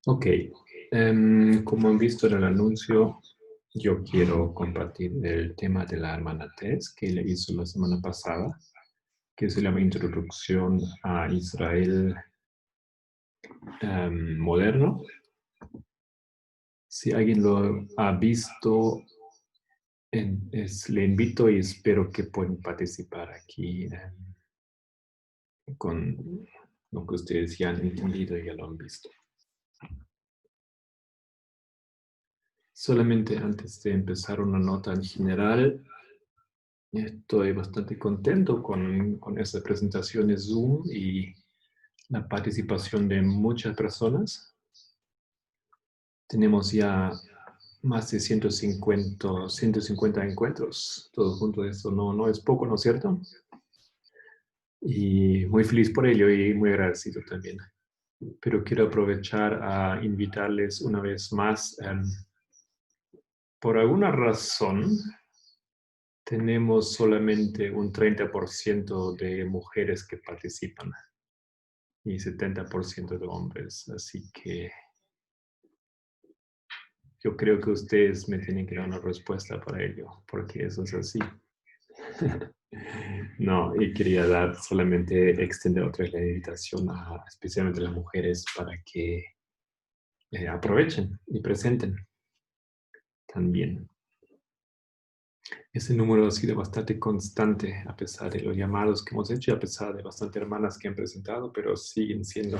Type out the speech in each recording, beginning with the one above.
Ok, como han visto en el anuncio, yo quiero compartir el tema de la hermana Tess que le hizo la semana pasada, que se llama Introducción a Israel Moderno. Si alguien lo ha visto, le invito y espero que puedan participar aquí con lo que ustedes ya han entendido y ya lo han visto. Solamente antes de empezar una nota en general, estoy bastante contento con esta presentación de Zoom y la participación de muchas personas. Tenemos ya más de 150 encuentros, todo junto. Eso no es poco, ¿no es cierto? Y muy feliz por ello y muy agradecido también. Pero quiero aprovechar a invitarles una vez más. Por alguna razón, tenemos solamente un 30% de mujeres que participan y 70% de hombres. Así que yo creo que ustedes me tienen que dar una respuesta para ello, porque eso es así. No, y quería dar solamente extender otra vez la invitación a especialmente a las mujeres para que aprovechen y presenten también. Ese número ha sido bastante constante a pesar de los llamados que hemos hecho y a pesar de bastantes hermanas que han presentado, pero sigue siendo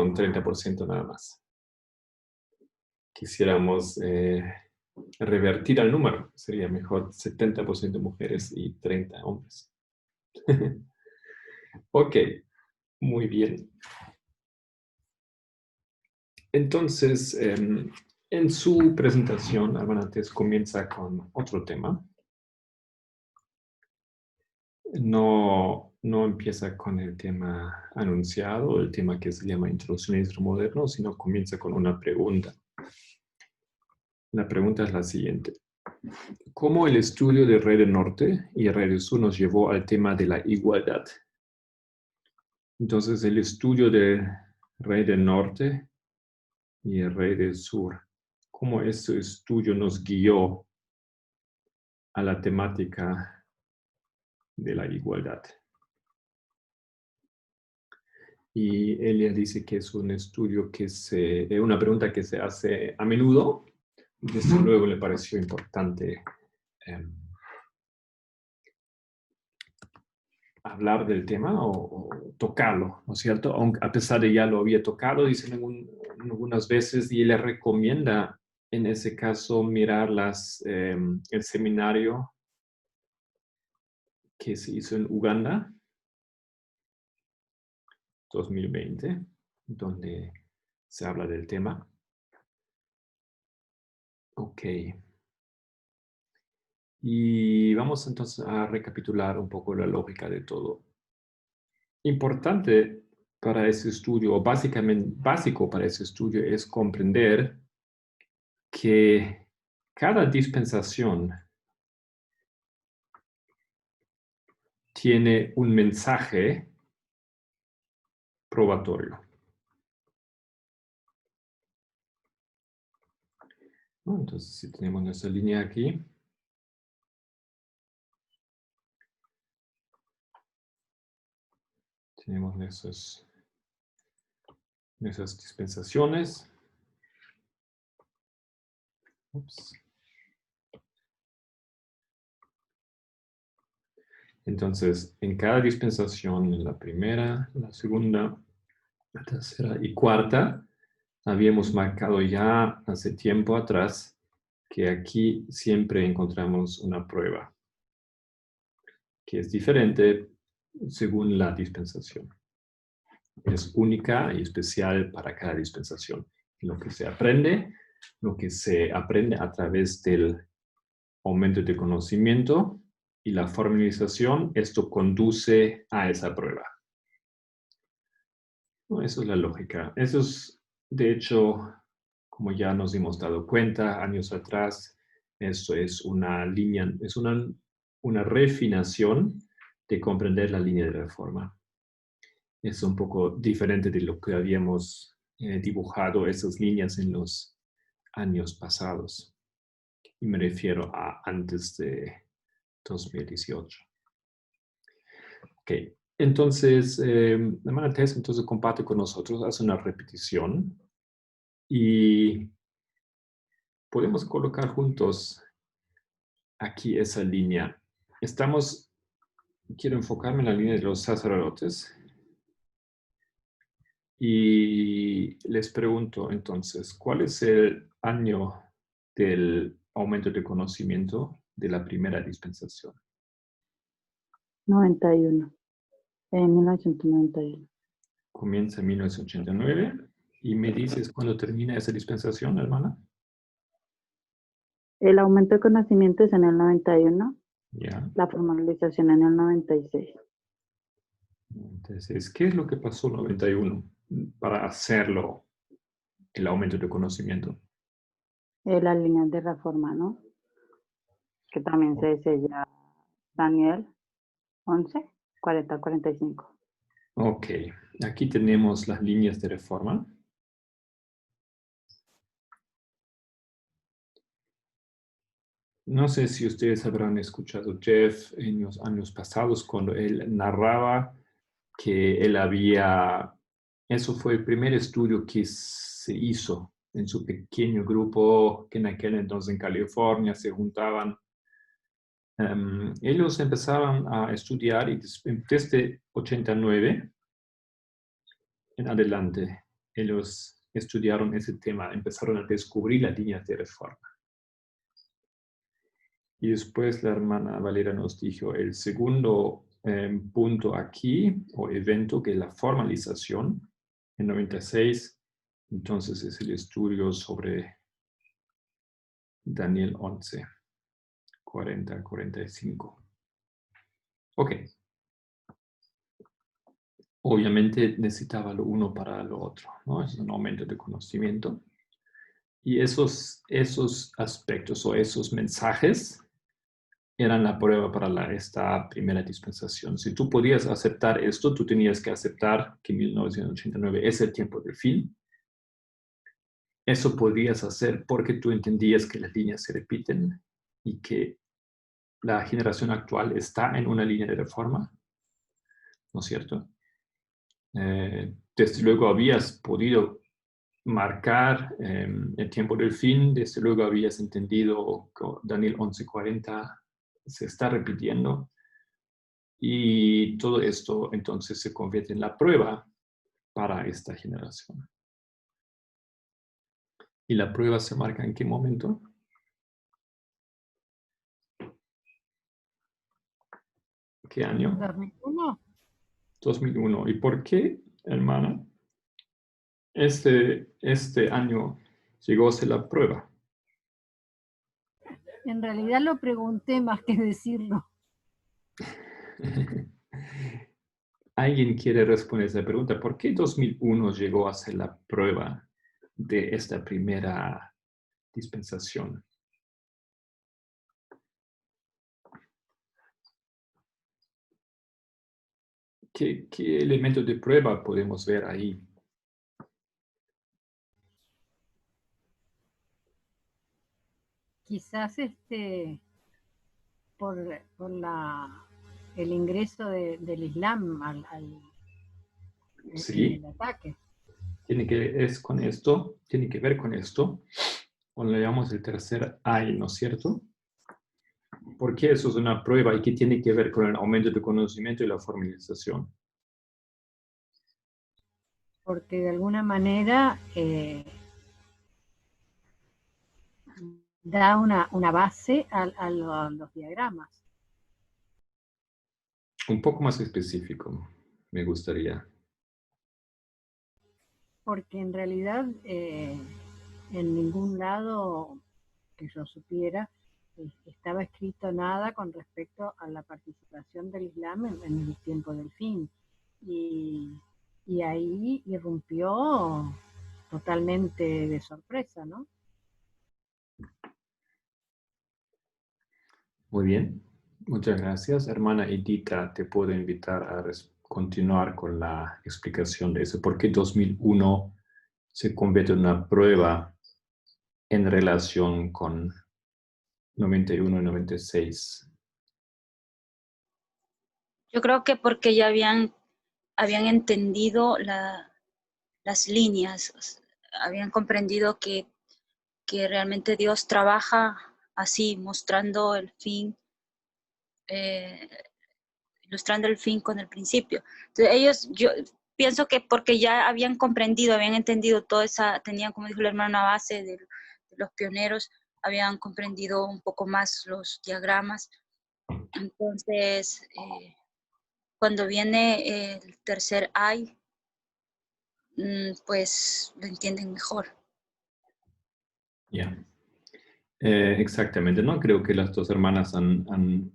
un 30% nada más. Quisiéramos revertir al número, sería mejor 70% mujeres y 30 hombres. Ok, muy bien. Entonces, en su presentación, Armanantes comienza con otro tema. No empieza con el tema anunciado, el tema que se llama Introducción a Israel Moderno, sino comienza con una pregunta. La pregunta es la siguiente. ¿Cómo el estudio de Rey del Norte y Rey del Sur nos llevó al tema de la igualdad? Entonces, el estudio de Rey del Norte y el Rey del Sur, ¿cómo ese estudio nos guió a la temática de la igualdad? Y Elia dice que es un estudio una pregunta que se hace a menudo. Desde luego le pareció importante hablar del tema o tocarlo, ¿no es cierto? Aunque a pesar de ya lo había tocado, dicen algunas veces, y le recomienda en ese caso mirar el seminario que se hizo en Uganda, 2020, donde se habla del tema. Ok. Y vamos entonces a recapitular un poco la lógica de todo. Importante para ese estudio, o básicamente básico para ese estudio, es comprender que cada dispensación tiene un mensaje probatorio. Entonces, si tenemos nuestra línea aquí, tenemos esas dispensaciones. Ups. Entonces, en cada dispensación, en la primera, la segunda, la tercera y cuarta, habíamos marcado ya hace tiempo atrás que aquí siempre encontramos una prueba que es diferente según la dispensación. Es única y especial para cada dispensación. Lo que se aprende a través del aumento de conocimiento y la formalización, esto conduce a esa prueba. Eso es la lógica. Eso es, de hecho, como ya nos hemos dado cuenta años atrás, esto es una línea, es una refinación de comprender la línea de reforma. Es un poco diferente de lo que habíamos dibujado esas líneas en los años pasados. Y me refiero a antes de 2018. Ok, entonces, la hermana Tess entonces comparte con nosotros, hace una repetición y podemos colocar juntos aquí esa línea. Quiero enfocarme en la línea de los sacerdotes y les pregunto entonces, ¿cuál es el año del aumento de conocimiento de la primera dispensación? 91. En 1991. Comienza en 1989 y me dices cuándo termina esa dispensación, hermana. El aumento de conocimiento es en el 91. Ya. La formalización en el 96. Entonces, ¿qué es lo que pasó en 91 para hacerlo el aumento de conocimiento? Las líneas de reforma, ¿no? Que también se sella Daniel 11, 40, 45. Ok, aquí tenemos las líneas de reforma. No sé si ustedes habrán escuchado Jeff en los años pasados cuando él narraba que eso fue el primer estudio que se hizo en su pequeño grupo que en aquel entonces en California se juntaban. Ellos empezaban a estudiar y desde 89 en adelante ellos estudiaron ese tema, empezaron a descubrir las líneas de reforma. Y después la hermana Valera nos dijo el segundo punto aquí, o evento, que es la formalización, en 96, entonces es el estudio sobre Daniel 11, 40, 45. Ok. Obviamente necesitaba lo uno para lo otro, ¿no? Es un aumento de conocimiento. Y esos aspectos o esos mensajes eran la prueba para esta primera dispensación. Si tú podías aceptar esto, tú tenías que aceptar que 1989 es el tiempo del fin. Eso podías hacer porque tú entendías que las líneas se repiten y que la generación actual está en una línea de reforma, ¿no es cierto? Desde luego habías podido marcar el tiempo del fin, desde luego habías entendido que Daniel 11:40 se está repitiendo y todo esto entonces se convierte en la prueba para esta generación. ¿Y la prueba se marca en qué momento? ¿Qué año? 2001. 2001. ¿Y por qué, hermana, este año llegó a ser la prueba? En realidad lo pregunté más que decirlo. ¿Alguien quiere responder esa pregunta? ¿Por qué 2001 llegó a ser la prueba de esta primera dispensación? ¿Qué elemento de prueba podemos ver ahí? Quizás por el ingreso del Islam en Sí, el ataque. tiene que ver con esto, cuando le llamamos el tercer ay, ¿no es cierto? ¿Por qué eso es una prueba y qué tiene que ver con el aumento de conocimiento y la formalización? Porque de alguna manera da una base a los diagramas. Un poco más específico, me gustaría. Porque en realidad en ningún lado que yo supiera estaba escrito nada con respecto a la participación del Islam en el tiempo del fin. Y ahí irrumpió totalmente de sorpresa, ¿no? Muy bien, muchas gracias. Hermana Edita, te puedo invitar a continuar con la explicación de eso. ¿Por qué 2001 se convierte en una prueba en relación con 91 y 96? Yo creo que porque ya habían entendido las líneas, habían comprendido que realmente Dios trabaja así, mostrando el fin, ilustrando el fin con el principio. Entonces yo pienso que porque ya habían comprendido, habían entendido toda esa, tenían, como dijo el hermano, una base de los pioneros, habían comprendido un poco más los diagramas. Entonces, cuando viene el tercer ay, pues lo entienden mejor. Ya. Exactamente, ¿no? Creo que las dos hermanas han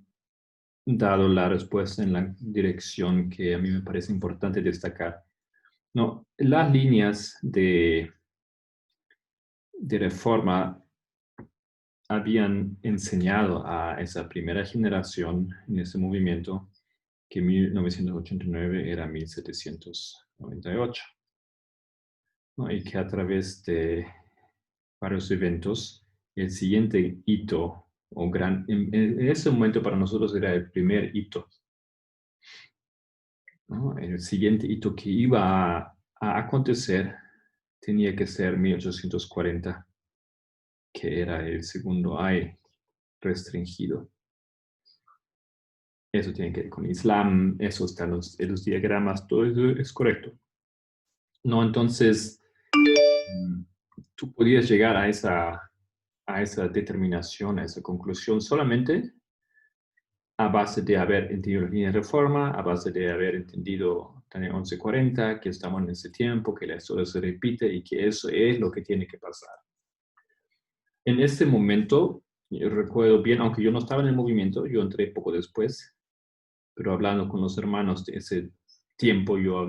dado la respuesta en la dirección que a mí me parece importante destacar. No, las líneas de reforma habían enseñado a esa primera generación en ese movimiento que 1989 era 1798, ¿no? Y que a través de varios eventos, el siguiente hito, en ese momento para nosotros era el primer hito, ¿no? El siguiente hito que iba a acontecer tenía que ser 1840, que era el segundo ay restringido. Eso tiene que ver con Islam, eso está en los diagramas, todo eso es correcto. No, entonces, tú podías llegar a esa determinación, a esa conclusión solamente a base de haber entendido la línea de reforma, a base de haber entendido Tania 1140, que estamos en ese tiempo, que la historia se repite y que eso es lo que tiene que pasar. En ese momento, yo recuerdo bien, aunque yo no estaba en el movimiento, yo entré poco después, pero hablando con los hermanos de ese tiempo, yo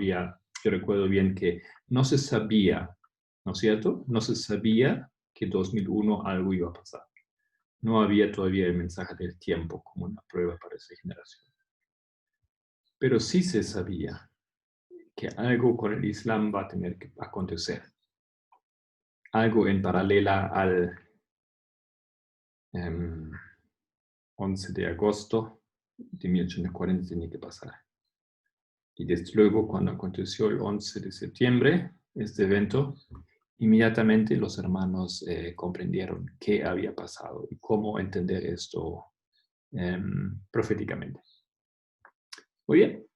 recuerdo bien que no se sabía, ¿no es cierto? No se sabía que 2001 algo iba a pasar. No había todavía el mensaje del tiempo como una prueba para esa generación. Pero sí se sabía que algo con el Islam va a tener que acontecer. Algo en paralela al 11 de agosto de 1840 tenía que pasar. Y desde luego, cuando aconteció el 11 de septiembre, este evento, inmediatamente los hermanos comprendieron qué había pasado y cómo entender esto proféticamente. Muy bien,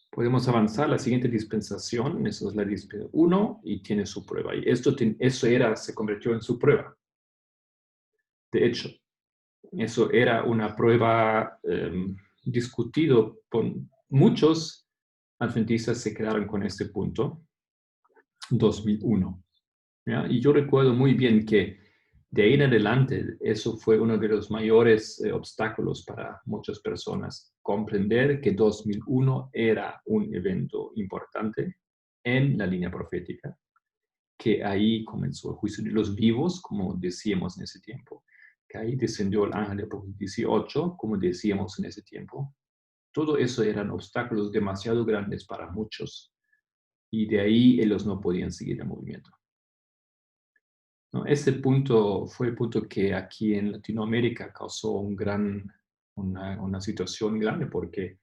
podemos avanzar. La siguiente dispensación, eso es la dispensación 1 y tiene su prueba. Y eso se convirtió en su prueba. De hecho, eso era una prueba discutido por muchos adventistas, se quedaron con este punto, 2001. ¿Ya? Y yo recuerdo muy bien que de ahí en adelante eso fue uno de los mayores obstáculos para muchas personas, comprender que 2001 era un evento importante en la línea profética, que ahí comenzó el juicio de los vivos, como decíamos en ese tiempo, que ahí descendió el ángel de Apocalipsis 18, como decíamos en ese tiempo. Todo eso eran obstáculos demasiado grandes para muchos, y de ahí ellos no podían seguir el movimiento. ¿No? Ese punto fue el punto que aquí en Latinoamérica causó una situación grande, porque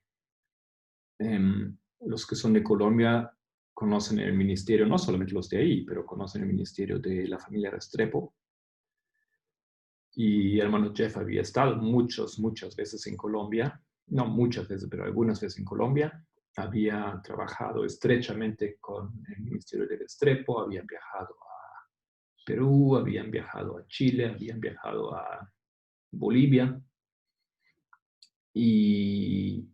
los que son de Colombia conocen el ministerio, no solamente los de ahí, pero conocen el ministerio de la familia Restrepo. Y el hermano Jeff había estado muchas veces en Colombia, no muchas veces, pero algunas veces en Colombia. Había trabajado estrechamente con el ministerio de Restrepo, habían viajado a Perú, habían viajado a Chile, habían viajado a Bolivia. Y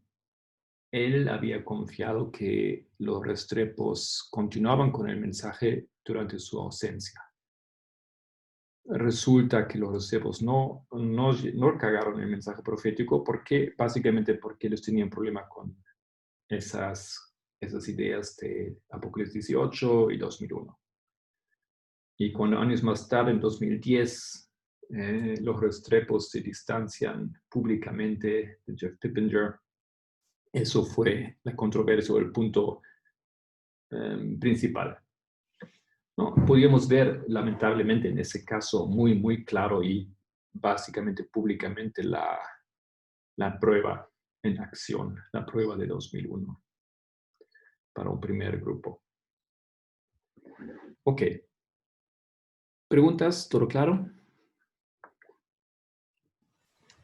él había confiado que los Restrepos continuaban con el mensaje durante su ausencia. Resulta que los Restrepos no cagaron el mensaje profético básicamente porque ellos tenían problema con esas ideas de Apocalipsis 18 y 2001. Y cuando años más tarde, en 2010, los Restrepos se distancian públicamente de Jeff Pippinger, eso fue la controversia o el punto principal. ¿no? Podíamos ver, lamentablemente, en ese caso muy, muy claro y básicamente públicamente la prueba en acción, la prueba de 2001 para un primer grupo. Ok. ¿Preguntas? ¿Todo claro?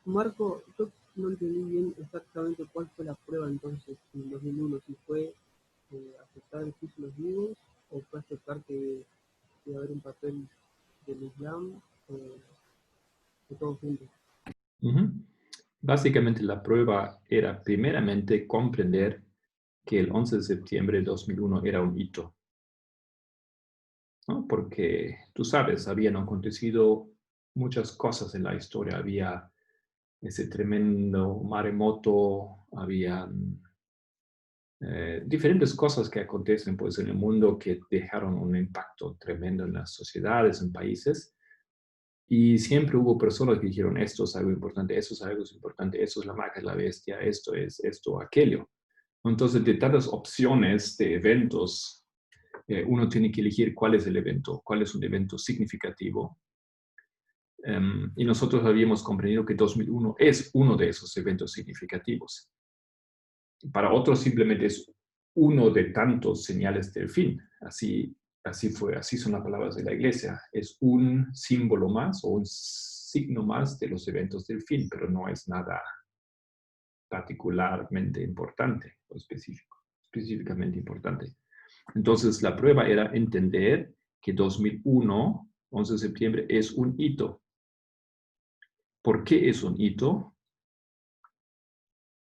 Marco, yo no entendí bien exactamente cuál fue la prueba entonces en 2001, si fue aceptar el juicio de los vivos o fue aceptar que iba a haber un papel del Islam de todos juntos. Uh-huh. Básicamente la prueba era primeramente comprender que el 11 de septiembre de 2001 era un hito, ¿no? Porque tú sabes, habían acontecido muchas cosas en la historia, había ese tremendo maremoto, habían diferentes cosas que acontecen pues, en el mundo que dejaron un impacto tremendo en las sociedades, en países. Y siempre hubo personas que dijeron, esto es algo importante, eso es algo importante, eso es la marca de la bestia, esto es esto, aquello. Entonces, de tantas opciones de eventos, uno tiene que elegir cuál es el evento, cuál es un evento significativo. Y nosotros habíamos comprendido que 2001 es uno de esos eventos significativos. Para otros simplemente es uno de tantos señales del fin. Así fue, así son las palabras de la iglesia. Es un símbolo más o un signo más de los eventos del fin, pero no es nada particularmente importante o específicamente importante. Entonces, la prueba era entender que 2001, 11 de septiembre, es un hito. ¿Por qué es un hito?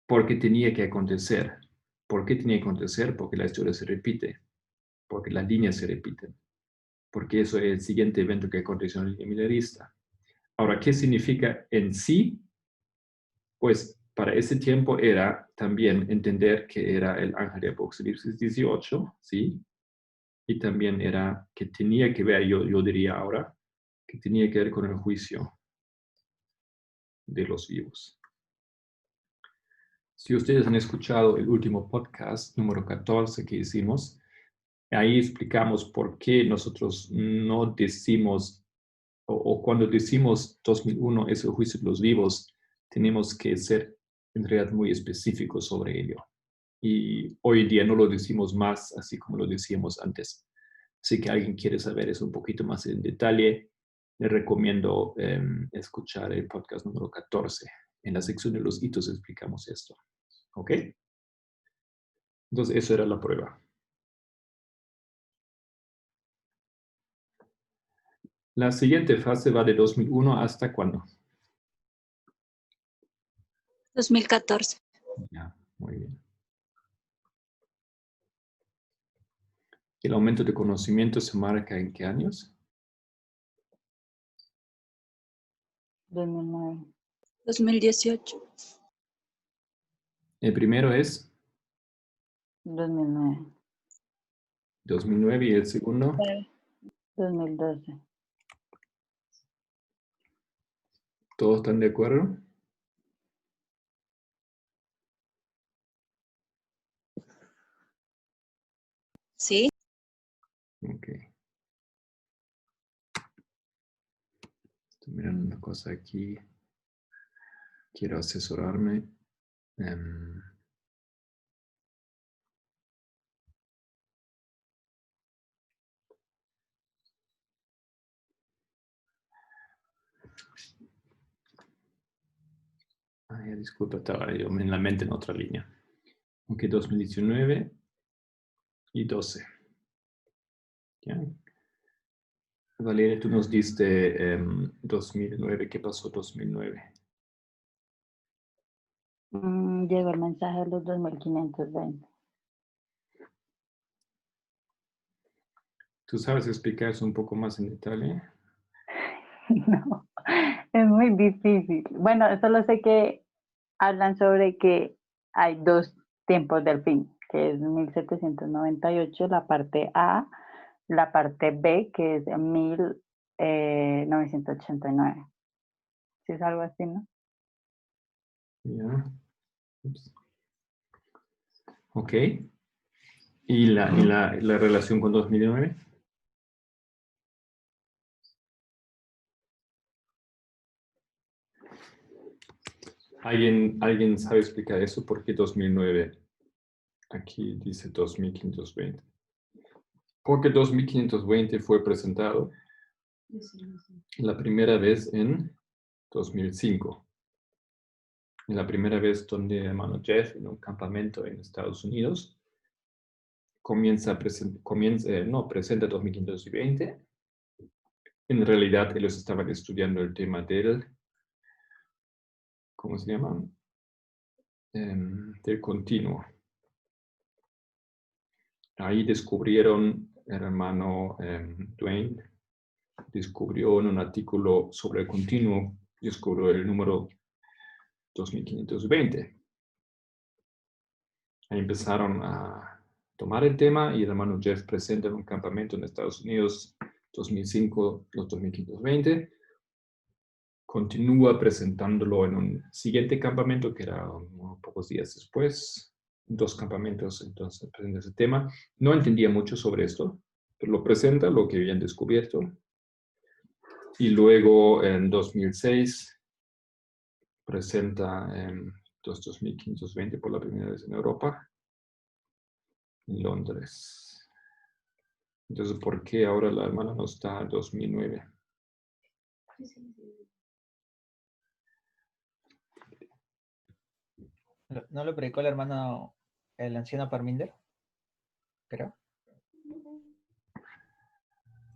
Porque tenía que acontecer. ¿Por qué tenía que acontecer? Porque la historia se repite, porque las líneas se repiten, porque eso es el siguiente evento que aconteció en la línea milerista. Ahora, ¿qué significa en sí? Pues para ese tiempo era también entender que era el ángel de Apocalipsis 18, ¿sí? Y también era que tenía que ver, yo diría ahora, que tenía que ver con el juicio de los vivos. Si ustedes han escuchado el último podcast, número 14 que hicimos, ahí explicamos por qué nosotros no decimos, o cuando decimos 2001 es el juicio de los vivos, tenemos que ser en realidad muy específicos sobre ello. Y hoy día no lo decimos más así como lo decíamos antes. Si que alguien quiere saber eso un poquito más en detalle, le recomiendo escuchar el podcast número 14. En la sección de los hitos explicamos esto. ¿Ok? Entonces, eso era la prueba. La siguiente fase va de 2001 hasta ¿cuándo? 2014. Ya, muy bien. ¿El aumento de conocimiento se marca en qué años? 2009. 2018. El primero es 2009. 2009 y el segundo 2012. ¿Todos están de acuerdo? Sí. Ok. Estoy mirando una cosa aquí. Quiero asesorarme. Disculpa, estaba yo en la mente en otra línea. Ok, 2019 y 12. ¿Ya? Valeria, tú nos diste 2009. ¿Qué pasó 2009? Llegó el mensaje de los 2520. ¿Tú sabes explicar eso un poco más en detalle? No, es muy difícil. Bueno, solo sé que hablan sobre que hay dos tiempos del fin, que es 1798, la parte A, la parte B, que es 1989. Si es algo así, ¿no? Ya. Ups. Ok. ¿Y la relación con 2009? ¿Alguien sabe explicar eso? ¿Por qué 2009? Aquí dice 2520. Porque 2520 fue presentado la primera vez en 2005. Y la primera vez donde el hermano Jeff, en un campamento en Estados Unidos, presenta 2520. En realidad, ellos estaban estudiando el tema del, ¿cómo se llama? Del continuo. Ahí descubrieron, el hermano Dwayne descubrió en un artículo sobre el continuo, descubrió el número 2520. Ahí empezaron a tomar el tema y el hermano Jeff presenta en un campamento en Estados Unidos 2005, los 2520. Continúa presentándolo en un siguiente campamento que era unos pocos días después. 2 campamentos, entonces presenta ese tema. No entendía mucho sobre esto, pero lo presenta, lo que habían descubierto. Y luego en 2006 presenta 2520 por la primera vez en Europa, en Londres. Entonces, ¿por qué ahora la hermana no está en 2009? ¿No lo predicó el hermano, el anciano Parminder? Creo.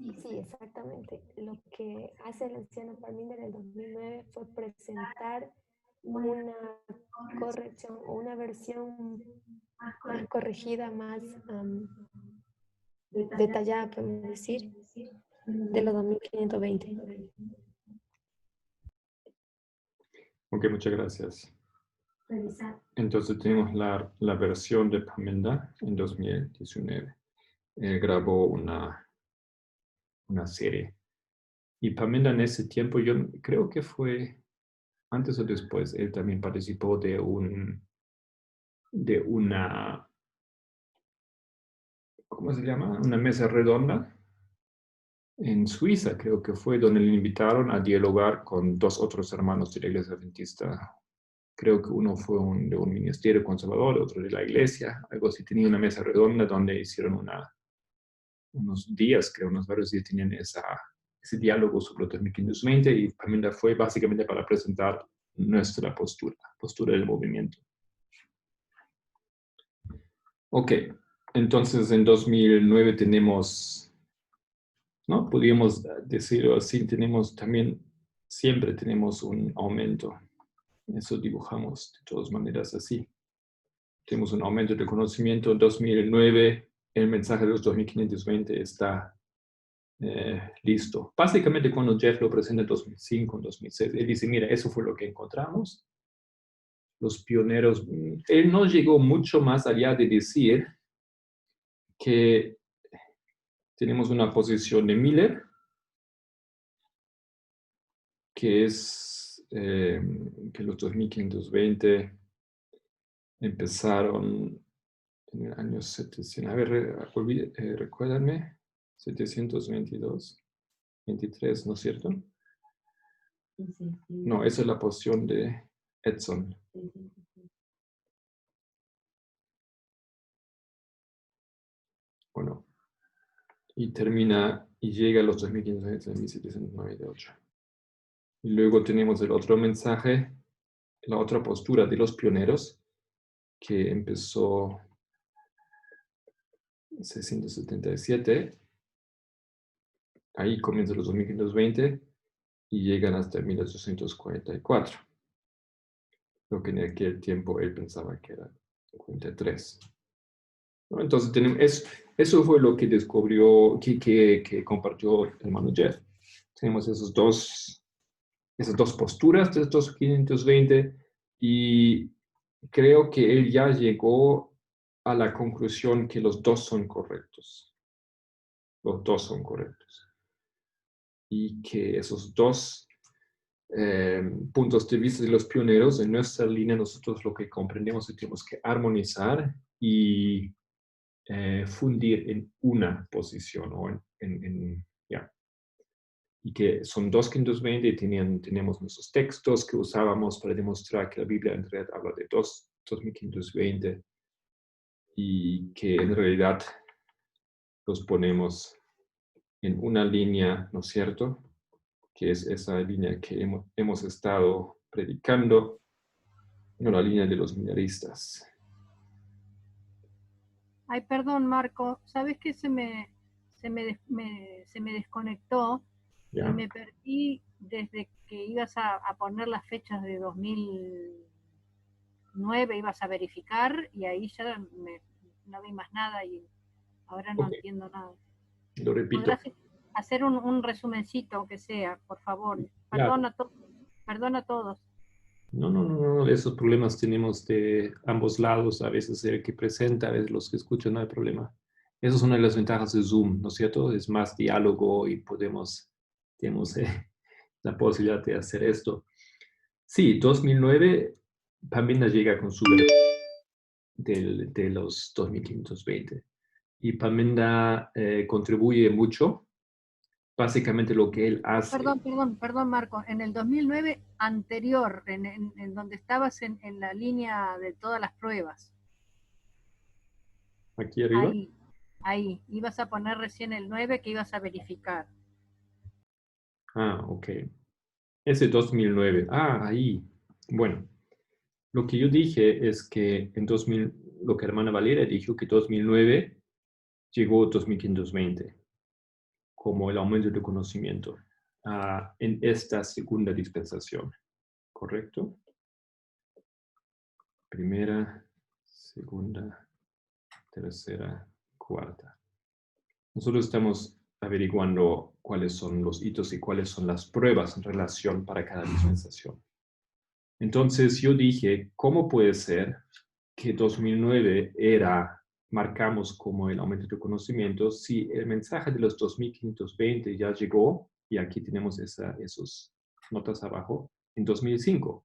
Sí, exactamente. Lo que hace el anciano Parminder en el 2009 fue presentar una corrección o una versión más corregida, más detallada, podemos decir, de los 2520. Ok, muchas gracias. Entonces tenemos la versión de Pamenda en 2019. Grabó una serie. Y Pamenda en ese tiempo, yo creo que fue antes o después, él también participó de una, ¿cómo se llama? Una mesa redonda en Suiza, creo que fue, donde le invitaron a dialogar con 2 otros hermanos de la Iglesia Adventista. Creo que uno fue de un ministerio conservador, otro de la iglesia, algo así. Tenía una mesa redonda donde hicieron unos días, creo, unos varios días tenían ese diálogo sobre los 2520 y también fue básicamente para presentar nuestra postura del movimiento. Ok, entonces en 2009 tenemos, ¿no? Podríamos decirlo así, siempre tenemos un aumento. Eso dibujamos de todas maneras así. Tenemos un aumento de conocimiento. En 2009, el mensaje de los 2520 está listo. Básicamente cuando Jeff lo presenta en 2005, en 2006, él dice, mira, eso fue lo que encontramos. Los pioneros, él no llegó mucho más allá de decir que tenemos una posición de Miller, que es que los 2520 empezaron en el año 700. A ver, recuérdenme, 722, 23, ¿no es cierto? No, esa es la posición de Edson. Bueno, y termina y llega a los 2500 en 1798. Y luego tenemos el otro mensaje, la otra postura de los pioneros, que empezó en 677. Ahí comienza los 2520 y llegan hasta 1844. Lo que en aquel tiempo él pensaba que era 53. ¿No? Entonces, eso fue lo que descubrió, que compartió el hermano Jeff. Tenemos esas dos posturas de estos 520 y creo que él ya llegó a la conclusión que los dos son correctos. Los dos son correctos. Y que esos dos puntos de vista de los pioneros, en nuestra línea nosotros lo que comprendemos es que tenemos que armonizar y fundir en una posición o y que son 2.520 y tenemos nuestros textos que usábamos para demostrar que la Biblia en realidad habla de 2.520 y que en realidad los ponemos en una línea, ¿no es cierto?, que es esa línea que hemos estado predicando, no la línea de los minaristas. Ay, perdón, Marco, ¿sabes qué? Se me desconectó y ¿Ya? me perdí desde que ibas a poner las fechas de 2009, ibas a verificar y ahí ya no vi más nada y ahora no Ok, entiendo nada. lo repito. ¿Podrás hacer un resumencito, aunque sea, por favor? Claro. Perdona a todos. No, esos problemas tenemos de ambos lados, a veces el que presenta, a veces los que escuchan, no hay problema. Esa es una de las ventajas de Zoom, ¿no es cierto? Es más diálogo y tenemos la posibilidad de hacer esto. Sí, 2009, Pamela llega con su de los 2520 y Pamela contribuye mucho. Básicamente lo que él hace. Perdón, Marco. En el 2009 anterior, en donde estabas en la línea de todas las pruebas. Aquí arriba. Ahí. Ibas a poner recién el 9 que ibas a verificar. Ah, ok. Ese 2009. Ah, ahí. Bueno, lo que yo dije es que en 2000, lo que hermana Valeria dijo que 2009 llegó 2520 como el aumento de conocimiento en esta segunda dispensación. ¿Correcto? Primera, segunda, tercera, cuarta. Nosotros estamos averiguando cuáles son los hitos y cuáles son las pruebas en relación para cada dispensación. Entonces yo dije, ¿cómo puede ser que 2009 marcamos como el aumento de conocimiento si el mensaje de los 2520 ya llegó, y aquí tenemos esas notas abajo, en 2005?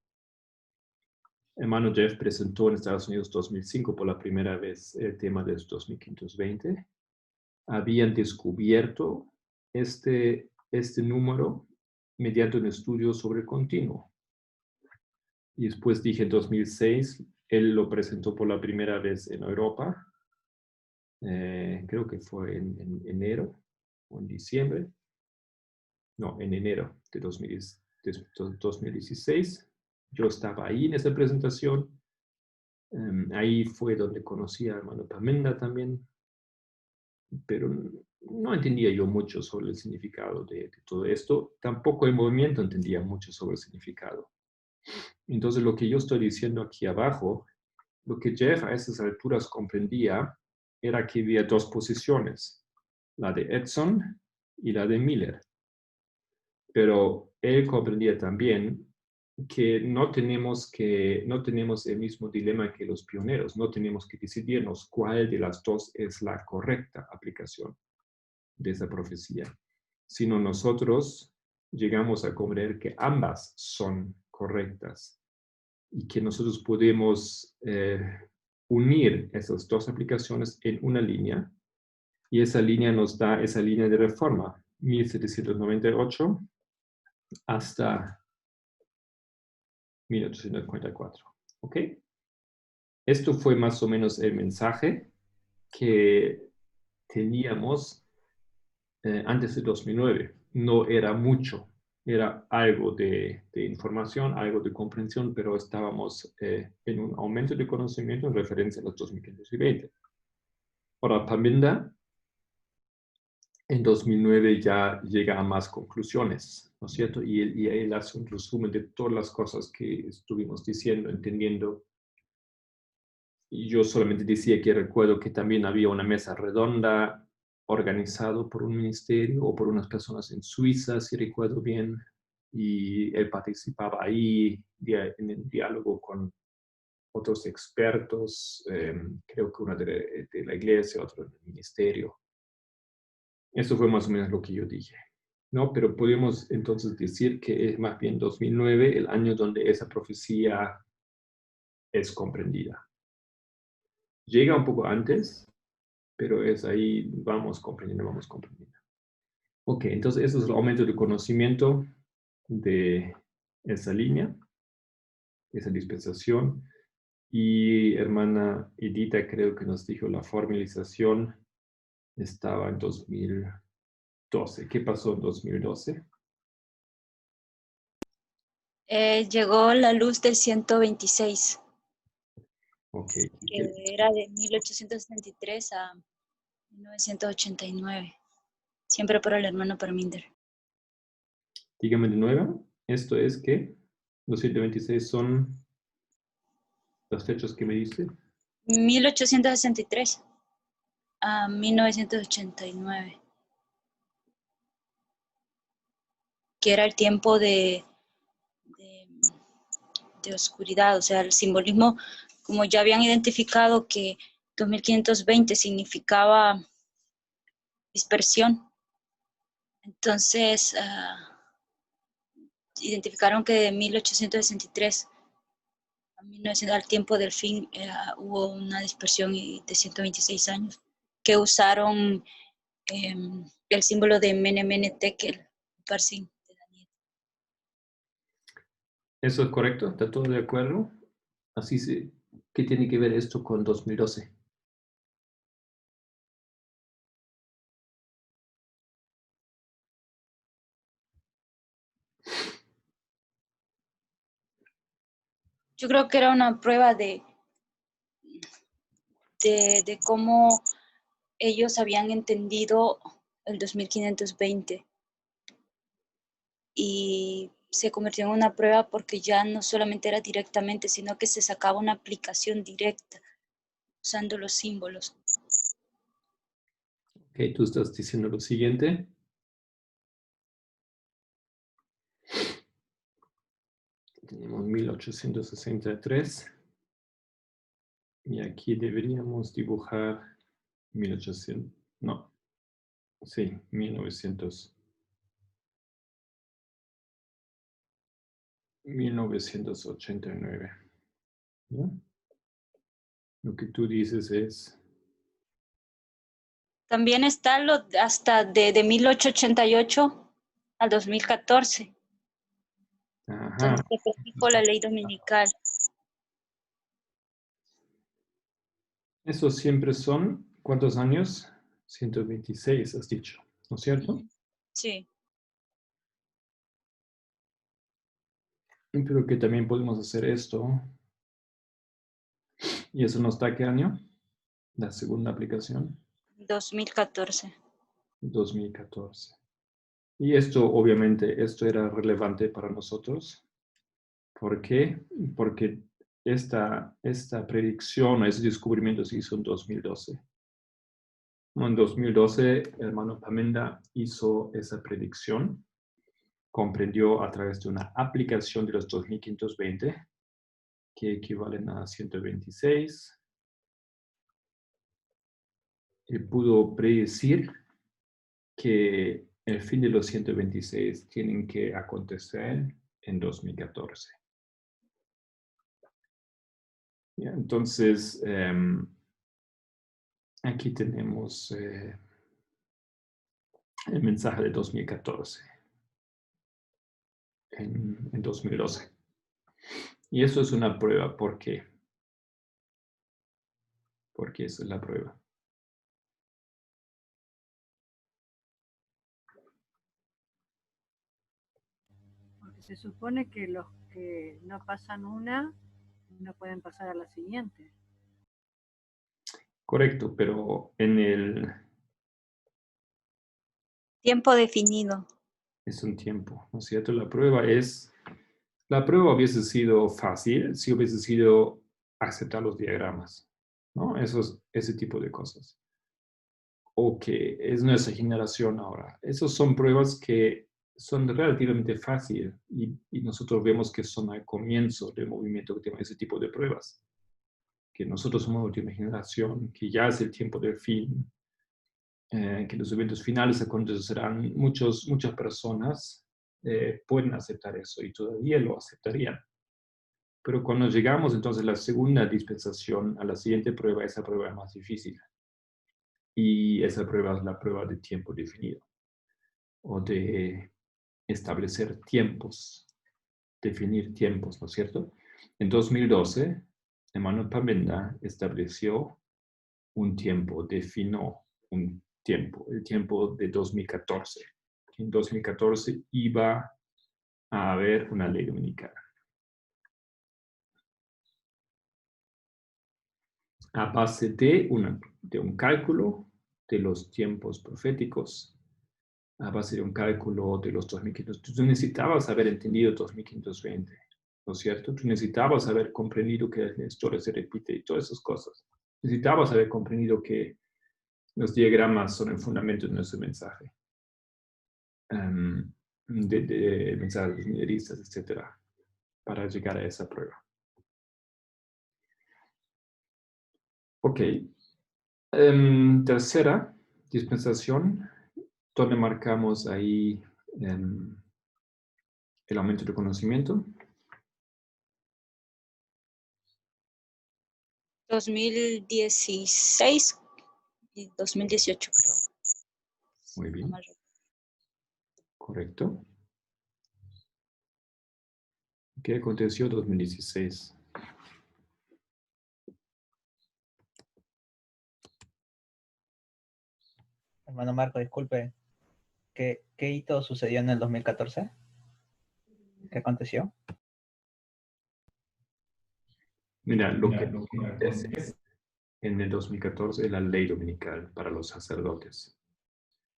Hermano Jeff presentó en Estados Unidos 2005 por la primera vez el tema de los 2520. Habían descubierto este número mediante un estudio sobre el continuo. Y después dije en 2006, él lo presentó por la primera vez en Europa. Creo que fue en enero o en diciembre. No, en enero de 2016. Yo estaba ahí en esa presentación. Ahí fue donde conocí a hermano Pamenda también. Pero no entendía yo mucho sobre el significado de todo esto. Tampoco el movimiento entendía mucho sobre el significado. Entonces, lo que yo estoy diciendo aquí abajo, lo que Jeff a esas alturas comprendía era que había dos posiciones, la de Edson y la de Miller. Pero él comprendía también que no tenemos el mismo dilema que los pioneros, no tenemos que decidirnos cuál de las dos es la correcta aplicación de esa profecía, sino nosotros llegamos a comprender que ambas son correctas y que nosotros podemos unir esas dos aplicaciones en una línea, y esa línea nos da esa línea de reforma, 1798 hasta 1854. ¿Ok? Esto fue más o menos el mensaje que teníamos antes de 2009. No era mucho, era algo de información, algo de comprensión, pero estábamos en un aumento de conocimiento en referencia a los 2520. Ahora, Pamenda en 2009 ya llega a más conclusiones, ¿no es cierto? Y él hace un resumen de todas las cosas que estuvimos diciendo, entendiendo. Y yo solamente decía que recuerdo que también había una mesa redonda organizado por un ministerio o por unas personas en Suiza, si recuerdo bien, y él participaba ahí en el diálogo con otros expertos, creo que una de la iglesia, otro del ministerio. Eso fue más o menos lo que yo dije, ¿no? Pero podemos entonces decir que es más bien 2009 el año donde esa profecía es comprendida. Llega un poco antes, pero es ahí, vamos comprendiendo. Ok, entonces eso es el aumento de conocimiento de esa línea, esa dispensación. Y hermana Edita creo que nos dijo la formalización estaba en 2012. ¿Qué pasó en 2012? Llegó la luz del 126, Ok. que era de 1873 a 1989, siempre por el hermano Parminder. Dígame de nuevo, esto es que los 126 son las fechas que me diste. 1863 a 1989, que era el tiempo de oscuridad, o sea, el simbolismo, como ya habían identificado que 2520 significaba dispersión, entonces identificaron que de 1863 a 1900, al tiempo del fin, hubo una dispersión de 126 años, que usaron el símbolo de Mene Mene Tekel, Parsin de Daniel. ¿Eso es correcto? ¿Está todo de acuerdo? Así se, ¿qué tiene que ver esto con 2012? Yo creo que era una prueba de cómo ellos habían entendido el 2520 y se convirtió en una prueba porque ya no solamente era directamente, sino que se sacaba una aplicación directa usando los símbolos. Ok, tú estás diciendo lo siguiente. Tenemos 1863. Y aquí deberíamos dibujar 1800, no, sí, 1989. ¿Ya? Lo que tú dices es... También está hasta de 1888 al 2014, Ajá. donde se practicó la ley dominical. Esos siempre son, ¿cuántos años? 126, has dicho, ¿no es cierto? Sí. Pero que también podemos hacer esto. ¿Y eso nos da qué año? La segunda aplicación. 2014. 2014. Y esto, obviamente, esto era relevante para nosotros. ¿Por qué? Porque esta predicción, ese descubrimiento se hizo en 2012. En 2012, el hermano Parminder hizo esa predicción, comprendió a través de una aplicación de los 2520, que equivalen a 126, y pudo predecir que el fin de los 126 tienen que acontecer en 2014. ¿Ya? Entonces, aquí tenemos el mensaje de 2014 en 2012. Y eso es una prueba. ¿Por qué? Porque esa es la prueba. Porque se supone que los que no pasan una no pueden pasar a la siguiente. Correcto, pero en el... Tiempo definido. Es un tiempo, ¿no es cierto? La prueba hubiese sido fácil si hubiese sido aceptar los diagramas, ¿no? Ese tipo de cosas. O que es nuestra generación ahora. Esas son pruebas que son relativamente fáciles y nosotros vemos que son al comienzo del movimiento que tiene ese tipo de pruebas. Que nosotros somos la última generación, que ya es el tiempo del fin, que los eventos finales acontecerán, muchas personas pueden aceptar eso y todavía lo aceptarían. Pero cuando llegamos entonces a la segunda dispensación, a la siguiente prueba, esa prueba es más difícil. Y esa prueba es la prueba de tiempo definido. o de establecer tiempos, definir tiempos, ¿no es cierto? En 2012, Emmanuel Parmenda estableció un tiempo, definió un tiempo, el tiempo de 2014. En 2014 iba a haber una ley dominical. A base de un cálculo de los tiempos proféticos, a base de un cálculo de los 2500. Tú necesitabas haber entendido 2520, ¿no es cierto? Tú necesitabas haber comprendido que la historia se repite y todas esas cosas. Necesitabas haber comprendido que los diagramas son el fundamento de nuestro mensaje. De mensajes mineristas, etcétera, para llegar a esa prueba. Ok. Tercera dispensación, donde marcamos ahí el aumento de conocimiento. 2016 y 2018, creo. Muy bien. Correcto. ¿Qué aconteció en 2016? Hermano Marco, disculpe. ¿Qué hito sucedió en el 2014? ¿Qué aconteció? Mira, lo que acontece en el 2014 es la ley dominical para los sacerdotes,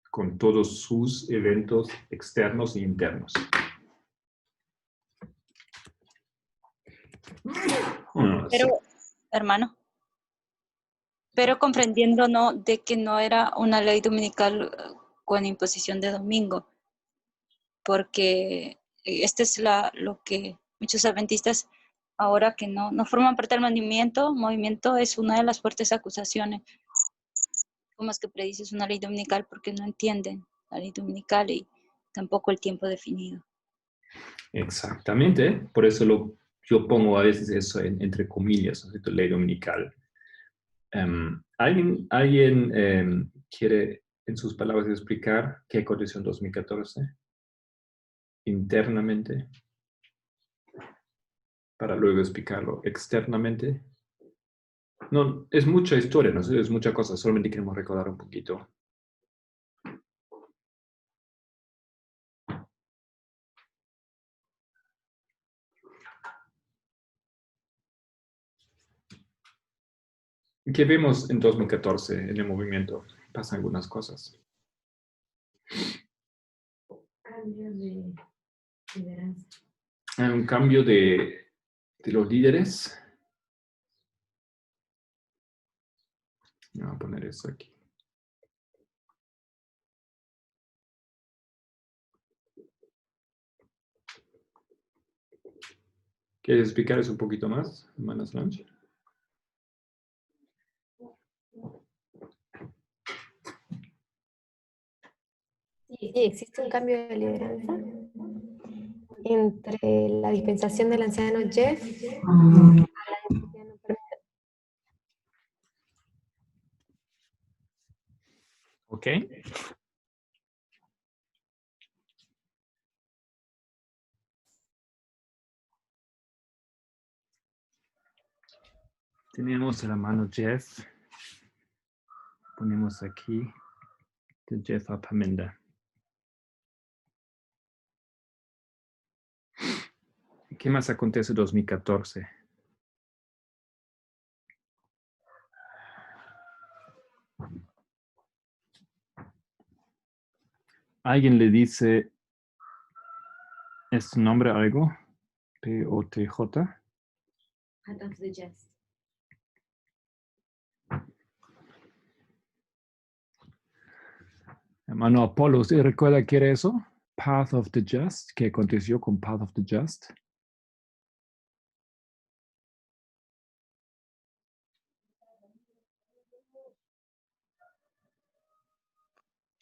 con todos sus eventos externos e internos. Pero, hermano, pero comprendiendo, ¿no?, de que no era una ley dominical con imposición de domingo, porque este es lo que muchos adventistas, ahora que no forman parte del movimiento, es una de las fuertes acusaciones. ¿Cómo es que predices una ley dominical? Porque no entienden la ley dominical y tampoco el tiempo definido. Exactamente, por eso yo pongo a veces eso entre comillas, ¿no? Ley dominical. ¿Alguien quiere, en sus palabras, explicar qué aconteció en 2014 internamente para luego explicarlo externamente? No, es mucha historia, ¿no? Es mucha cosa, solamente queremos recordar un poquito. ¿Qué vemos en 2014 en el movimiento? Pasan algunas cosas. Cambio de lideranza. Hay un cambio de los líderes. Voy a poner eso aquí. ¿Quieres explicar eso un poquito más, hermana Solange? Sí, existe un cambio de lideranza entre la dispensación del anciano Jeff a la del anciano Parmenda. Ok. Tenemos el hermano Jeff. Ponemos aquí de Jeff a Parmenda. ¿Qué más acontece en 2014? ¿Alguien le dice este nombre algo? P-O-T-J. Path of the Just. Hermano Apolo, ¿usted recuerda qué era eso? Path of the Just. ¿Qué aconteció con Path of the Just?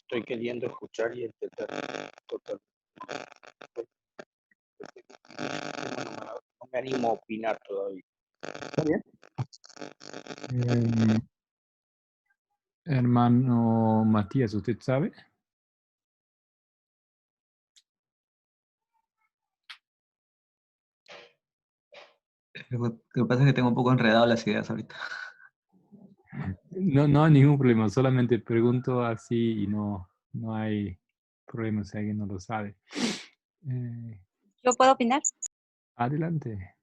Estoy queriendo escuchar y entender totalmente. No me animo a opinar todavía. ¿Está bien? Hermano Matías, ¿usted sabe? Lo que pasa es que tengo un poco enredado las ideas ahorita. No, no hay ningún problema, solamente pregunto así y no hay problema si alguien no lo sabe. ¿Yo puedo opinar? Adelante.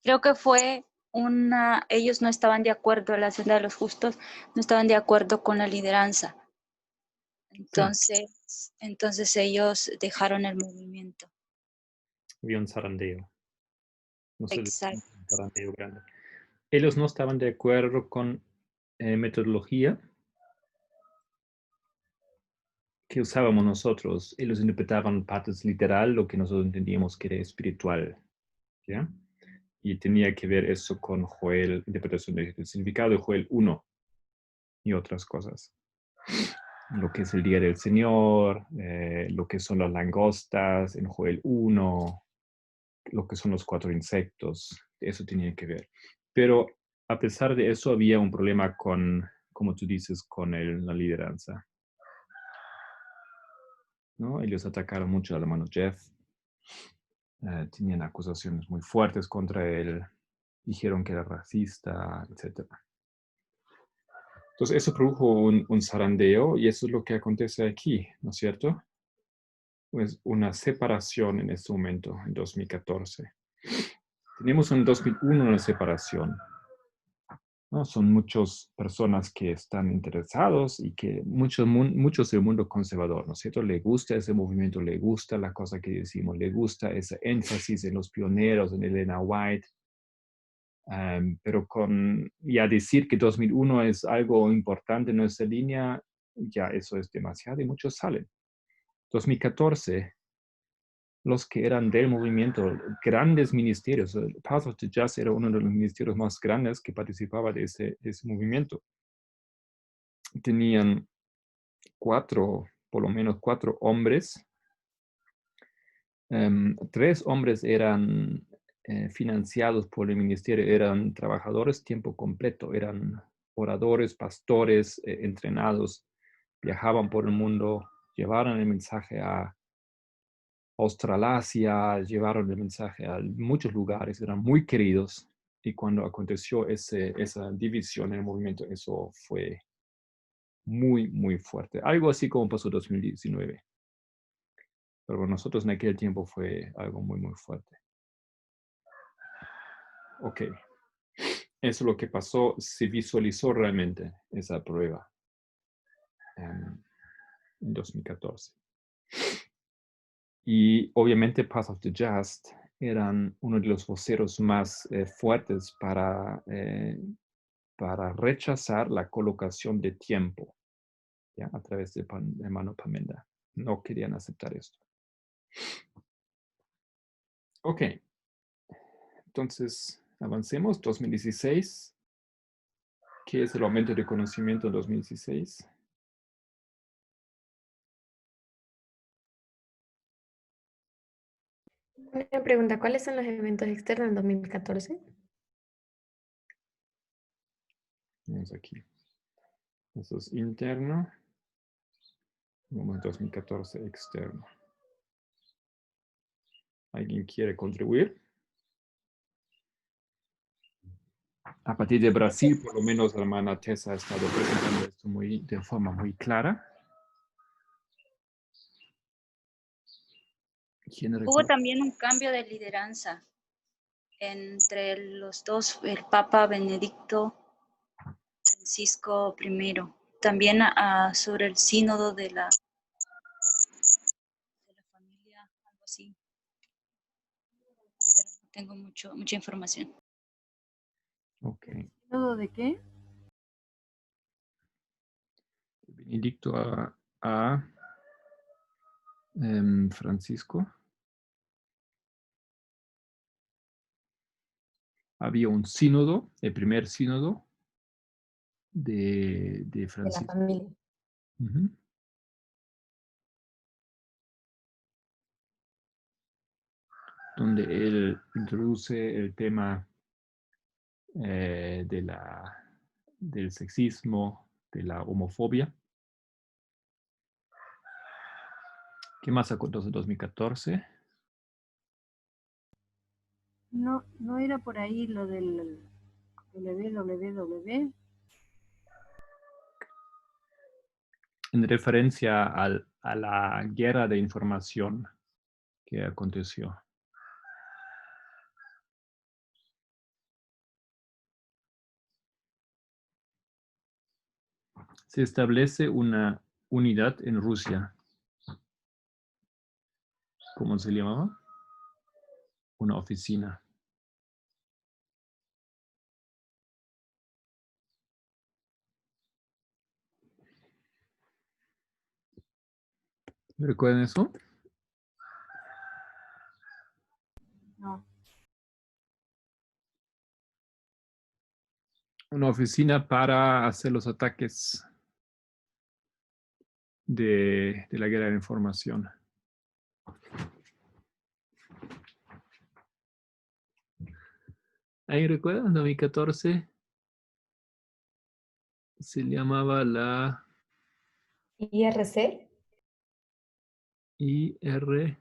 Creo que ellos no estaban de acuerdo, la senda de los justos, no estaban de acuerdo con la lideranza. Entonces ellos dejaron el movimiento. Había un zarandeo. No sé, Exacto. un zarandeo grande. Ellos no estaban de acuerdo con metodología que usábamos nosotros. Ellos interpretaban partes literal, lo que nosotros entendíamos que era espiritual. ¿Ya? Y tenía que ver eso con Joel, interpretación del significado de Joel 1 y otras cosas. Lo que es el día del Señor, lo que son las langostas en Joel 1, lo que son los 4 insectos, eso tenía que ver. Pero a pesar de eso había un problema con, como tú dices, con la lideranza. ¿No? Ellos atacaron mucho al hermano Jeff, tenían acusaciones muy fuertes contra él, dijeron que era racista, etc. Entonces eso produjo un zarandeo y eso es lo que acontece aquí, ¿no es cierto? Pues una separación en este momento, en 2014. Tenemos en 2001 una separación, ¿no? Son muchas personas que están interesados y que muchos del mundo conservador, ¿no es cierto? Le gusta ese movimiento, le gusta la cosa que decimos, le gusta ese énfasis en los pioneros, en Elena White. Pero ya decir que 2001 es algo importante en nuestra línea, ya eso es demasiado y muchos salen. 2014, los que eran del movimiento, grandes ministerios, Path of the Just era uno de los ministerios más grandes que participaba de ese movimiento. Tenían por lo menos cuatro hombres. 3 hombres eran financiados por el ministerio, eran trabajadores tiempo completo, eran oradores, pastores, entrenados, viajaban por el mundo, llevaron el mensaje a Australasia, llevaron el mensaje a muchos lugares, eran muy queridos. Y cuando aconteció esa división en el movimiento, eso fue muy, muy fuerte. Algo así como pasó en 2019. Pero para nosotros en aquel tiempo fue algo muy, muy fuerte. Ok. Eso es lo que pasó, se visualizó realmente esa prueba en 2014. Y obviamente Path of the Just eran uno de los voceros más fuertes para rechazar la colocación de tiempo, ¿ya? A través de hermano Pamenda. No querían aceptar esto. Ok. Entonces, avancemos. 2016. ¿Qué es el aumento de conocimiento en 2016? Una pregunta, ¿cuáles son los eventos externos en 2014? Vamos aquí. Eso es interno. Vamos a 2014 externo. ¿Alguien quiere contribuir? A partir de Brasil, por lo menos la hermana Tessa ha estado presentando esto de forma muy clara. Hubo también un cambio de lideranza entre los dos, el Papa Benedicto Francisco I, también sobre el sínodo de la familia, algo así. Pero no tengo mucha información. Ok. ¿Sínodo de qué? Benedicto a Francisco. Había un sínodo, el primer sínodo de Francisco. De la familia. Uh-huh. Donde él introduce el tema del sexismo, de la homofobia. ¿Qué más acontece en 2014? No era por ahí lo del www. En referencia a la guerra de información que aconteció. Se establece una unidad en Rusia. ¿Cómo se llamaba? Una oficina. ¿Recuerdan eso? No. Una oficina para hacer los ataques de la guerra de información. ¿Ahí recuerdan? 2014 se llamaba la IRC. IRA,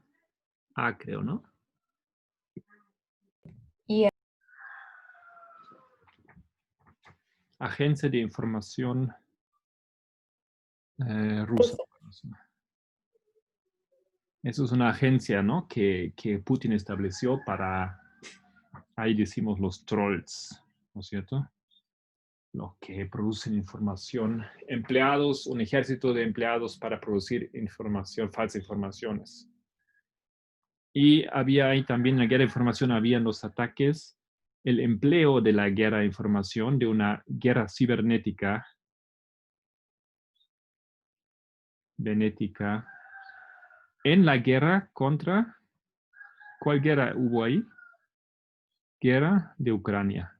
creo, ¿no? Agencia de Información Rusa. Eso es una agencia, ¿no? Que Putin estableció para, ahí decimos los trolls, ¿no es cierto? Los que producen información, empleados, un ejército de empleados para producir información, falsas informaciones. Y había ahí también en la guerra de información, habían los ataques, el empleo de la guerra de información, de una guerra cibernética, en la guerra contra, ¿cuál guerra hubo ahí? Guerra de Ucrania.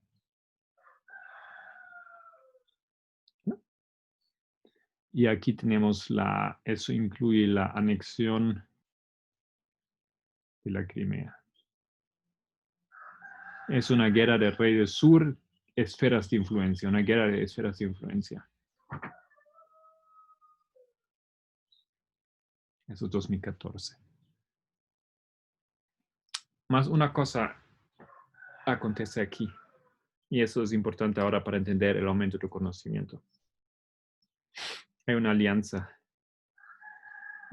Y aquí tenemos eso incluye la anexión de la Crimea. Es una guerra de rey del sur, esferas de influencia, una guerra de esferas de influencia. Eso es 2014. Más una cosa acontece aquí, y eso es importante ahora para entender el aumento de conocimiento. Hay una alianza.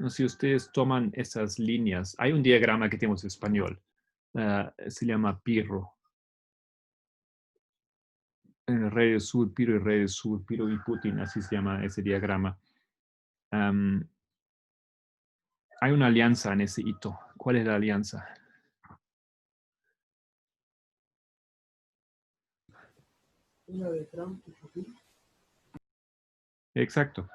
No sé si ustedes toman esas líneas. Hay un diagrama que tenemos en español. Se llama Pirro. El rey del sur, Piro y rey del sur, Piro y Putin, así se llama ese diagrama. Hay una alianza en ese hito. ¿Cuál es la alianza? ¿Una de Trump y Putin? Exacto.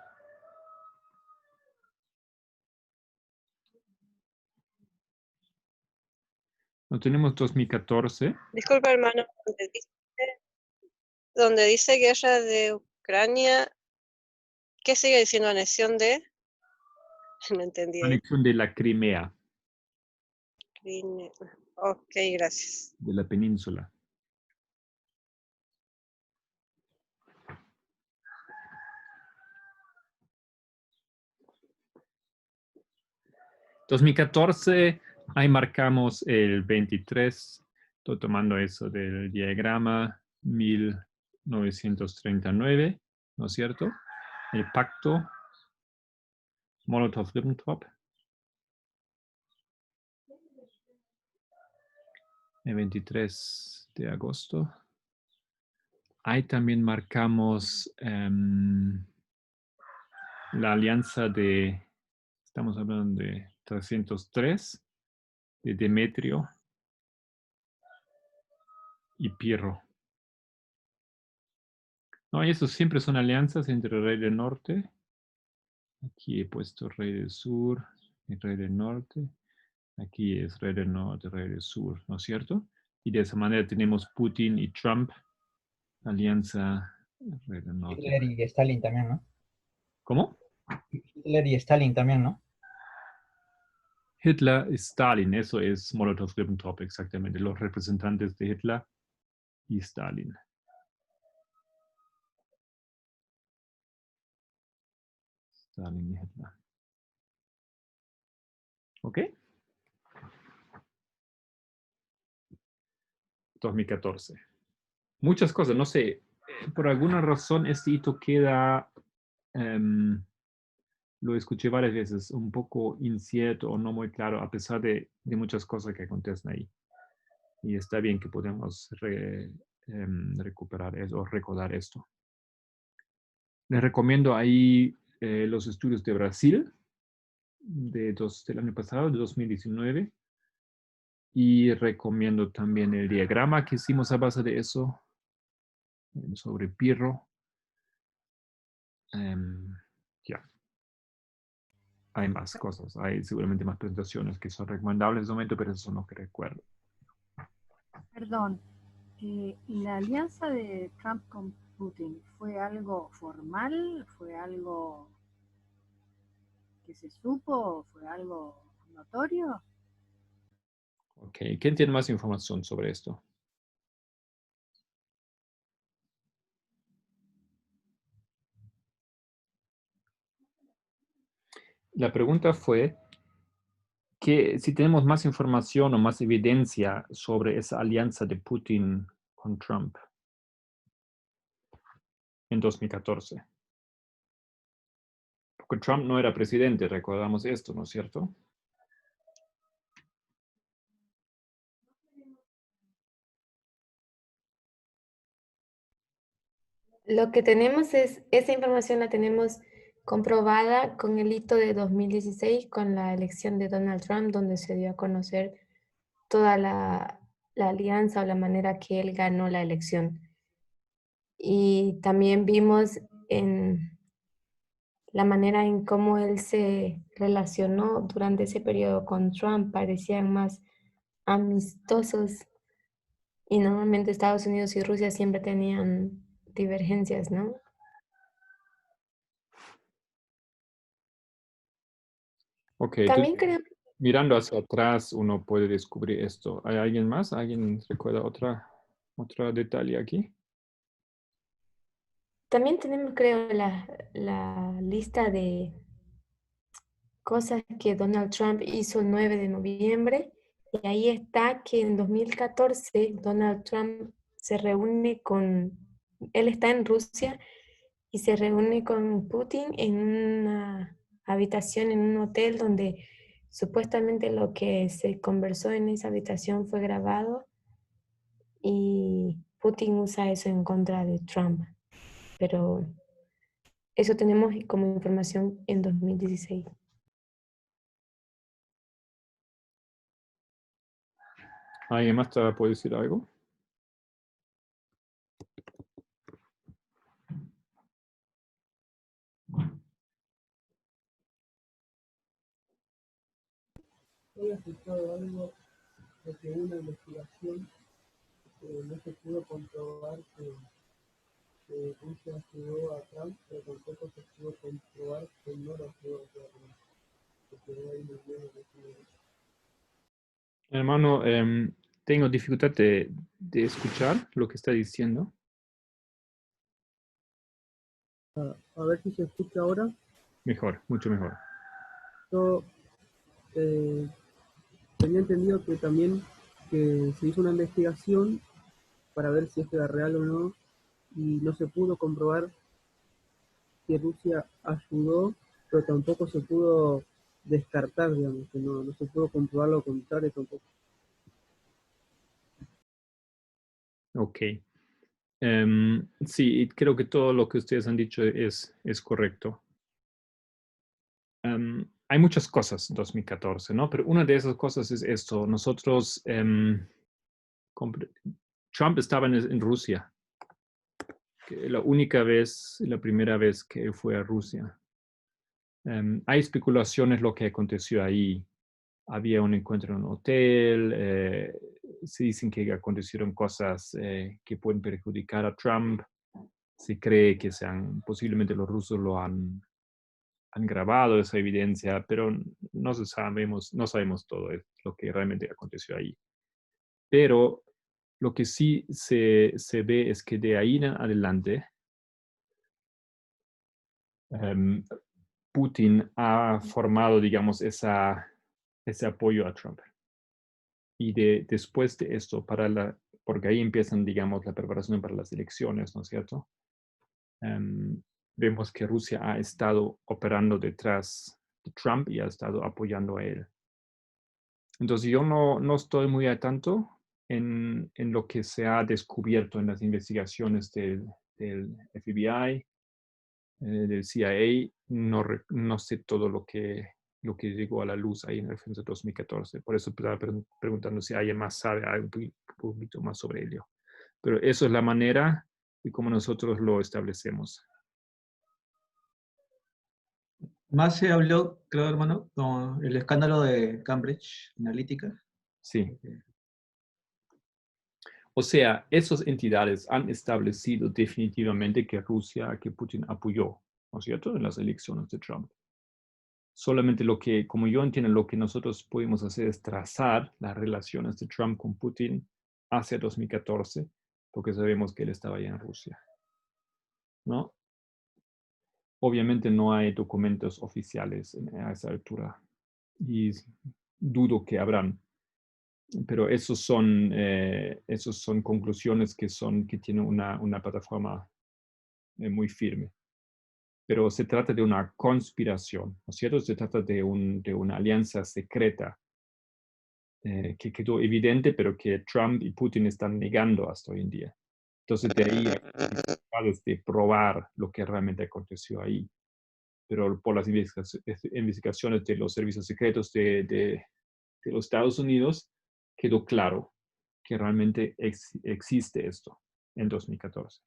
No tenemos 2014. Disculpa, hermano, donde dice guerra de Ucrania, ¿qué sigue diciendo anexión de? No entendí ahí. Anexión de la Crimea, Ok, gracias. de la península. ...2014... ahí marcamos el 23... estoy tomando eso del diagrama... 1939... ¿no es cierto? El pacto... Molotov-Ribbentrop... el 23 de agosto... ahí también marcamos... la alianza de... estamos hablando de 303... de Demetrio y Pirro. No, y eso siempre son alianzas entre el rey del norte. Aquí he puesto rey del sur y rey del norte. Aquí es rey del norte, rey del sur, ¿no es cierto? Y de esa manera tenemos Putin y Trump, alianza rey del norte. Hitler y Stalin también, ¿no? ¿Cómo? Hitler y Stalin también, ¿no? Hitler y Stalin, eso es Molotov-Ribbentrop, exactamente, los representantes de Hitler y Stalin. Stalin y Hitler. ¿Ok? 2014. Muchas cosas, no sé, por alguna razón este hito queda, lo escuché varias veces, un poco incierto o no muy claro, a pesar de muchas cosas que acontecen ahí. Y está bien que podamos recuperar eso, o recordar esto. Les recomiendo ahí los estudios de Brasil, del año pasado, de 2019. Y recomiendo también el diagrama que hicimos a base de eso, sobre Pirro. Ya. Hay más cosas, hay seguramente más presentaciones que son recomendables de momento, pero eso no que recuerdo. Perdón, ¿la alianza de Trump con Putin fue algo formal? ¿Fue algo que se supo? ¿Fue algo notorio? Ok, ¿quién tiene más información sobre esto? La pregunta fue que si tenemos más información o más evidencia sobre esa alianza de Putin con Trump en 2014. Porque Trump no era presidente, recordamos esto, ¿no es cierto? Lo que tenemos es, esa información la tenemos comprobada con el hito de 2016, con la elección de Donald Trump, donde se dio a conocer toda la alianza o la manera que él ganó la elección. Y también vimos en la manera en cómo él se relacionó durante ese periodo con Trump, parecían más amistosos, y normalmente Estados Unidos y Rusia siempre tenían divergencias, ¿no? Ok, También entonces, creo, mirando hacia atrás uno puede descubrir esto. ¿Hay alguien más? ¿Alguien recuerda otro detalle aquí? también tenemos, creo, la lista de cosas que Donald Trump hizo el 9 de noviembre, y ahí está que en 2014 Donald Trump se reúne él está en Rusia y se reúne con Putin en una habitación, en un hotel donde supuestamente lo que se conversó en esa habitación fue grabado, y Putin usa eso en contra de Trump. Pero eso tenemos como información en 2016. ¿Alguien más puede decir algo? ¿He escuchado algo de que una investigación no se pudo comprobar que Rusia ayudó a Trump, pero tampoco se pudo comprobar que no lo ayudó a Trump? Que quedó ahí muy bien Hermano, tengo dificultad de escuchar lo que está diciendo. A ver si se escucha ahora. Mejor, mucho mejor. Yo tenía entendido que también que se hizo una investigación para ver si esto era real o no, y no se pudo comprobar que Rusia ayudó, pero tampoco se pudo descartar, digamos, que no se pudo comprobar lo contrario tampoco. Ok. Sí, creo que todo lo que ustedes han dicho es correcto. Hay muchas cosas en 2014, ¿no? Pero una de esas cosas es esto. Nosotros, Trump estaba en Rusia. La primera vez que fue a Rusia. Hay especulaciones lo que aconteció ahí. Había un encuentro en un hotel. Se dicen que acontecieron cosas que pueden perjudicar a Trump. Se cree que posiblemente los rusos lo han grabado esa evidencia, pero no sabemos todo lo que realmente aconteció ahí. Pero lo que sí se ve es que de ahí en adelante Putin ha formado, digamos, ese apoyo a Trump. Y después de esto, para porque ahí empiezan, digamos, la preparación para las elecciones, ¿no es cierto? Vemos que Rusia ha estado operando detrás de Trump y ha estado apoyando a él. Entonces yo no estoy muy al tanto en lo que se ha descubierto en las investigaciones del FBI, del CIA. No sé todo lo que llegó a la luz ahí en el censo 2014. Por eso estaba preguntando si alguien más sabe algo un poquito más sobre ello. Pero eso es la manera y cómo nosotros lo establecemos. Más se habló, creo, hermano, con el escándalo de Cambridge Analytica. Sí. O sea, esas entidades han establecido definitivamente que Putin apoyó, ¿no es cierto?, en las elecciones de Trump. Solamente como yo entiendo, lo que nosotros pudimos hacer es trazar las relaciones de Trump con Putin hacia 2014, porque sabemos que él estaba allá en Rusia, ¿no? Obviamente no hay documentos oficiales a esa altura y dudo que habrán. Pero esos son conclusiones que tienen una plataforma muy firme. Pero se trata de una conspiración, ¿no es cierto? Se trata de una alianza secreta que quedó evidente, pero que Trump y Putin están negando hasta hoy en día. Entonces, de ahí hay de probar lo que realmente aconteció ahí. Pero por las investigaciones de los servicios secretos de los Estados Unidos, quedó claro que realmente existe esto en 2014.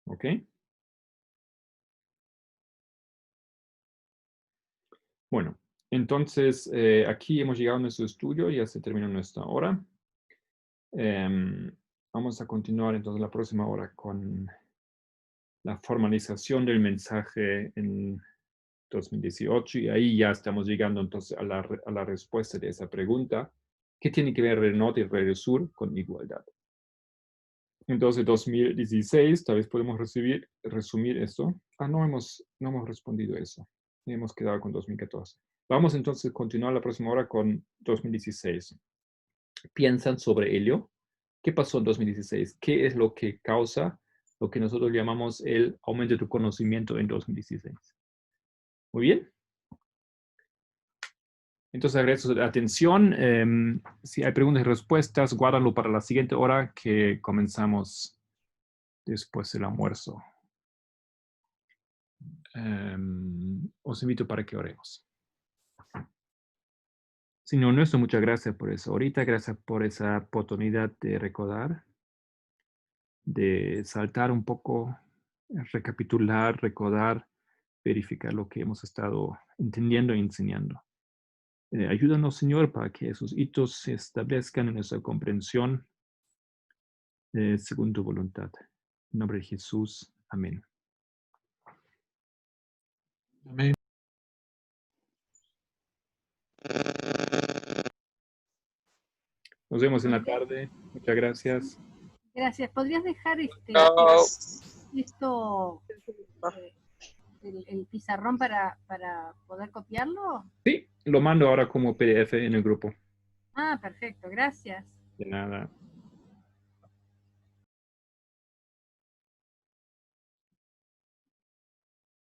¿Ok? Bueno, entonces aquí hemos llegado a nuestro estudio, ya se terminó nuestra hora. Vamos a continuar entonces la próxima hora con la formalización del mensaje en 2018 y ahí ya estamos llegando entonces a la respuesta de esa pregunta. ¿Qué tiene que ver el norte y el sur con igualdad? Entonces, 2016, tal vez podemos resumir esto. No hemos respondido eso. Hemos quedado con 2014. Vamos entonces a continuar la próxima hora con 2016. ¿Piensan sobre ello? ¿Qué pasó en 2016? ¿Qué es lo que causa lo que nosotros llamamos el aumento de tu conocimiento en 2016? Muy bien. Entonces, agradezco su atención. Si hay preguntas y respuestas, guárdanlo para la siguiente hora que comenzamos después del almuerzo. Os invito para que oremos. Señor nuestro, muchas gracias por eso. Ahorita, gracias por esa oportunidad de recordar, de saltar un poco, recapitular, recordar, verificar lo que hemos estado entendiendo y enseñando. Ayúdanos, Señor, para que esos hitos se establezcan en nuestra comprensión según tu voluntad. En nombre de Jesús. Amén. Amén. Nos vemos en la tarde. Muchas gracias. Gracias. ¿Podrías dejar Chao. esto, el pizarrón para poder copiarlo? Sí, lo mando ahora como PDF en el grupo. Ah, perfecto. Gracias. De nada.